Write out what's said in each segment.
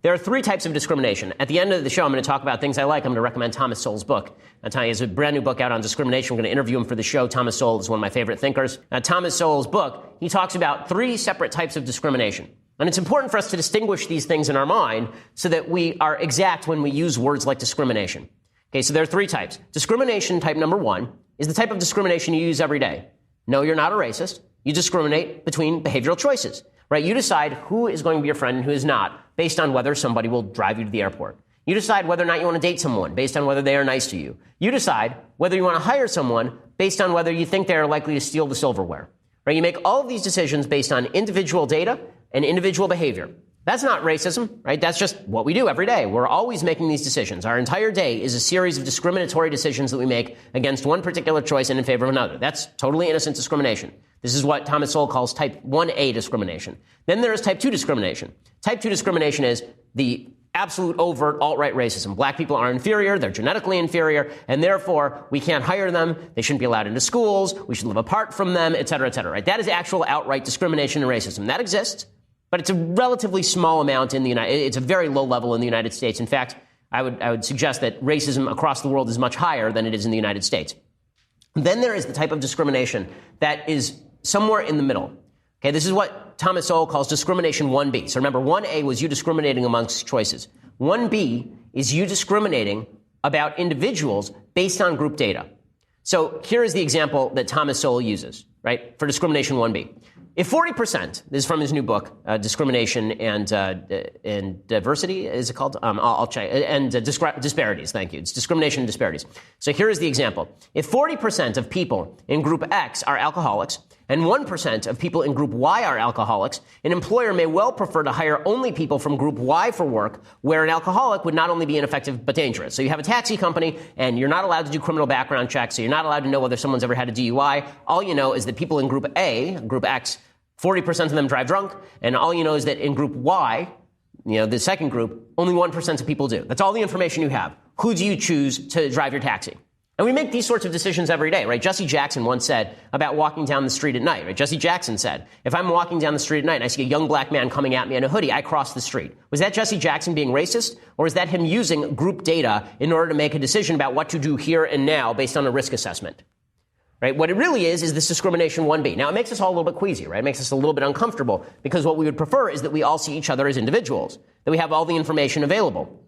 There are three types of discrimination. At the end of the show, I'm going to talk about things I like. I'm going to recommend Thomas Sowell's book. He has a brand new book out on discrimination. We're going to interview him for the show. Thomas Sowell is one of my favorite thinkers. Thomas Sowell's book, he talks about three separate types of discrimination. And it's important for us to distinguish these things in our mind so that we are exact when we use words like discrimination. Okay, so there are three types. Discrimination type number one is the type of discrimination you use every day. No, you're not a racist. You discriminate between behavioral choices, right? You decide who is going to be your friend and who is not based on whether somebody will drive you to the airport. You decide whether or not you want to date someone based on whether they are nice to you. You decide whether you want to hire someone based on whether you think they are likely to steal the silverware, right? You make all of these decisions based on individual data and individual behavior. That's not racism, right? That's just what we do every day. We're always making these decisions. Our entire day is a series of discriminatory decisions that we make against one particular choice and in favor of another. That's totally innocent discrimination. This is what Thomas Sowell calls type 1A discrimination. Then there is type 2 discrimination. Type 2 discrimination is the absolute overt alt-right racism. Black people are inferior, they're genetically inferior, and therefore we can't hire them, they shouldn't be allowed into schools, we should live apart from them, et cetera, right? That is actual outright discrimination and racism. That exists, but it's a relatively small amount in the it's a very low level in the United States. In fact, I would suggest that racism across the world is much higher than it is in the United States. Then there is the type of discrimination that is somewhere in the middle. Okay, this is what Thomas Sowell calls discrimination 1B. So remember, 1A was you discriminating amongst choices. 1B is you discriminating about individuals based on group data. So here is the example that Thomas Sowell uses, right, for discrimination 1B. If 40%, this is from his new book, Discrimination and Diversity, is it called? I'll check. And Disparities, thank you. It's discrimination and disparities. So here is the example. If 40% of people in group X are alcoholics and 1% of people in group Y are alcoholics, an employer may well prefer to hire only people from group Y for work, where an alcoholic would not only be ineffective but dangerous. So you have a taxi company and you're not allowed to do criminal background checks, so you're not allowed to know whether someone's ever had a DUI. All you know is that people in group A, group X, 40% of them drive drunk, and all you know is that in group Y, the second group, only 1% of people do. That's all the information you have. Who do you choose to drive your taxi? And we make these sorts of decisions every day, right? Jesse Jackson once said about walking down the street at night, right? Jesse Jackson said, if I'm walking down the street at night and I see a young black man coming at me in a hoodie, I cross the street. Was that Jesse Jackson being racist? Or is that him using group data in order to make a decision about what to do here and now based on a risk assessment? Right? What it really is this discrimination 1B. Now, it makes us all a little bit queasy, right? It makes us a little bit uncomfortable because what we would prefer is that we all see each other as individuals, that we have all the information available.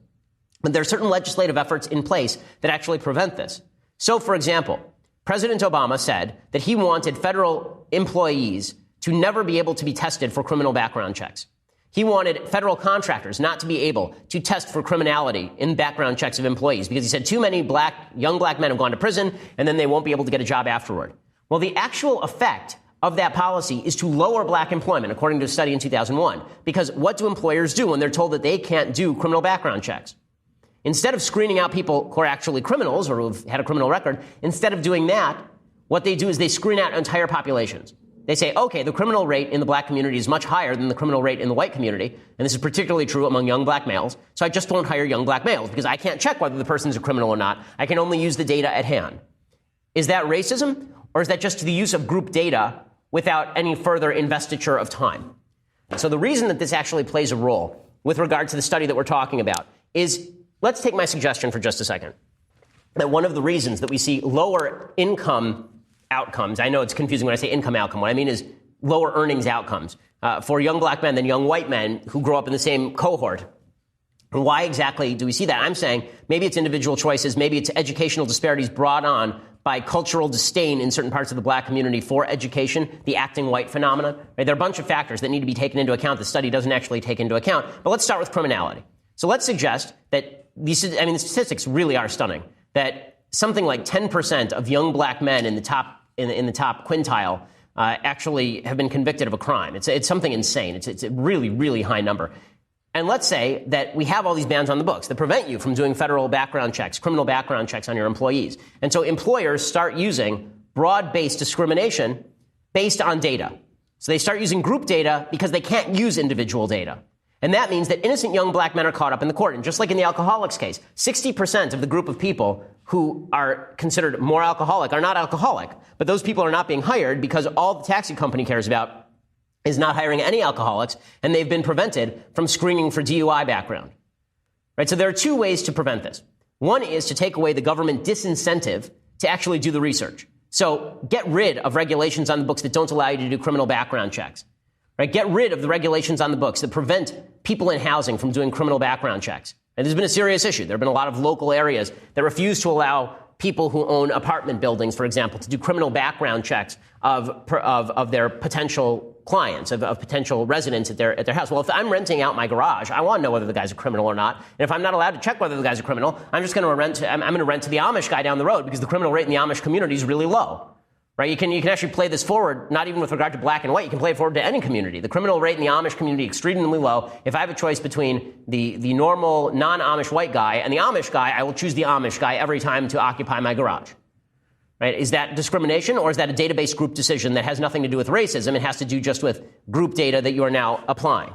But there are certain legislative efforts in place that actually prevent this. So, for example, President Obama said that he wanted federal employees to never be able to be tested for criminal background checks. He wanted federal contractors not to be able to test for criminality in background checks of employees because he said too many young black men have gone to prison and then they won't be able to get a job afterward. Well, the actual effect of that policy is to lower black employment, according to a study in 2001. Because what do employers do when they're told that they can't do criminal background checks? Instead of screening out people who are actually criminals or who've had a criminal record, instead of doing that, what they do is they screen out entire populations. They say, okay, the criminal rate in the black community is much higher than the criminal rate in the white community, and this is particularly true among young black males, so I just won't hire young black males because I can't check whether the person's a criminal or not. I can only use the data at hand. Is that racism, or is that just the use of group data without any further investiture of time? So the reason that this actually plays a role with regard to the study that we're talking about is, let's take my suggestion for just a second, that one of the reasons that we see lower income outcomes, I know it's confusing when I say income outcome, what I mean is lower earnings outcomes for young black men than young white men who grow up in the same cohort. And why exactly do we see that? I'm saying maybe it's individual choices, maybe it's educational disparities brought on by cultural disdain in certain parts of the black community for education, the acting white phenomenon. Right? There are a bunch of factors that need to be taken into account the study doesn't actually take into account. But let's start with criminality. So let's suggest that the statistics really are stunning, that something like 10% of young black men in the top quintile actually have been convicted of a crime. It's something insane. It's a really, really high number. And let's say that we have all these bans on the books that prevent you from doing federal background checks, criminal background checks on your employees. And so employers start using broad-based discrimination based on data. So they start using group data because they can't use individual data. And that means that innocent young black men are caught up in the court. And just like in the alcoholics case, 60% of the group of people who are considered more alcoholic are not alcoholic. But those people are not being hired because all the taxi company cares about is not hiring any alcoholics, and they've been prevented from screening for DUI background. Right? So there are two ways to prevent this. One is to take away the government disincentive to actually do the research. So get rid of regulations on the books that don't allow you to do criminal background checks. Right? Get rid of the regulations on the books that prevent people in housing from doing criminal background checks. And there's been a serious issue. There have been a lot of local areas that refuse to allow people who own apartment buildings, for example, to do criminal background checks of their potential clients, of potential residents at their house. Well, if I'm renting out my garage, I want to know whether the guy's a criminal or not. And if I'm not allowed to check whether the guy's a criminal, I'm just going to rent. I'm going to rent to the Amish guy down the road because the criminal rate in the Amish community is really low. Right? You can actually play this forward, not even with regard to black and white. You can play it forward to any community. The criminal rate in the Amish community extremely low. If I have a choice between the normal non-Amish white guy and the Amish guy, I will choose the Amish guy every time to occupy my garage. Right? Is that discrimination, or is that a database group decision that has nothing to do with racism? It has to do just with group data that you are now applying.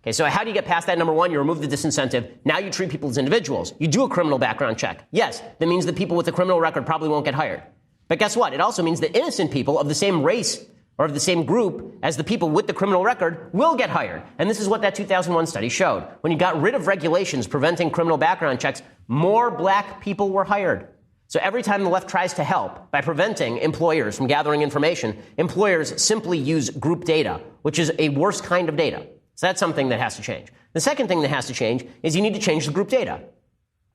Okay, so how do you get past that? Number one, you remove the disincentive. Now you treat people as individuals. You do a criminal background check. Yes, that means that people with a criminal record probably won't get hired. But guess what? It also means that innocent people of the same race or of the same group as the people with the criminal record will get hired. And this is what that 2001 study showed. When you got rid of regulations preventing criminal background checks, more black people were hired. So every time the left tries to help by preventing employers from gathering information, employers simply use group data, which is a worse kind of data. So that's something that has to change. The second thing that has to change is you need to change the group data.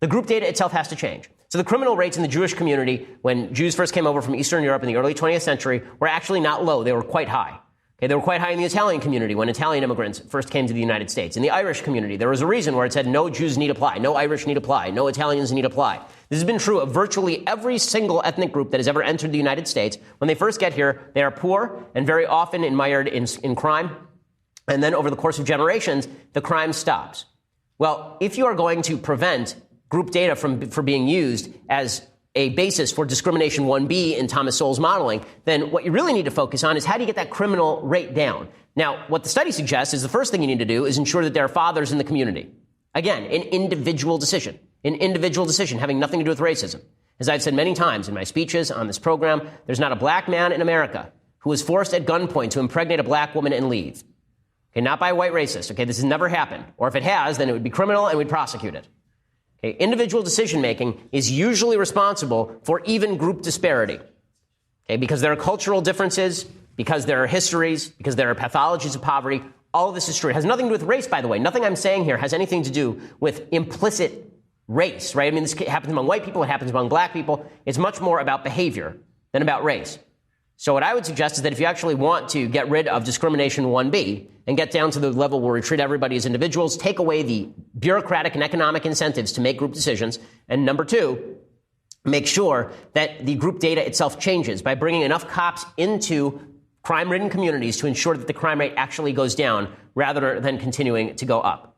The group data itself has to change. So the criminal rates in the Jewish community when Jews first came over from Eastern Europe in the early 20th century were actually not low. They were quite high. Okay, they were quite high in the Italian community when Italian immigrants first came to the United States. In the Irish community, there was a reason where it said no Jews need apply, no Irish need apply, no Italians need apply. This has been true of virtually every single ethnic group that has ever entered the United States. When they first get here, they are poor and very often mired in crime. And then over the course of generations, the crime stops. Well, if you are going to prevent group data for being used as a basis for discrimination 1B in Thomas Sowell's modeling, then what you really need to focus on is how do you get that criminal rate down? Now, what the study suggests is the first thing you need to do is ensure that there are fathers in the community. Again, an individual decision having nothing to do with racism. As I've said many times in my speeches on this program, there's not a black man in America who was forced at gunpoint to impregnate a black woman and leave. Okay, not by a white racist. Okay, this has never happened. Or if it has, then it would be criminal and we'd prosecute it. Okay, individual decision-making is usually responsible for even group disparity. Okay, because there are cultural differences, because there are histories, because there are pathologies of poverty. All of this is true. It has nothing to do with race, by the way. Nothing I'm saying here has anything to do with implicit race, right? I mean, this happens among white people. It happens among black people. It's much more about behavior than about race. So what I would suggest is that if you actually want to get rid of discrimination 1B and get down to the level where we treat everybody as individuals, take away the bureaucratic and economic incentives to make group decisions, and number two, make sure that the group data itself changes by bringing enough cops into crime-ridden communities to ensure that the crime rate actually goes down rather than continuing to go up.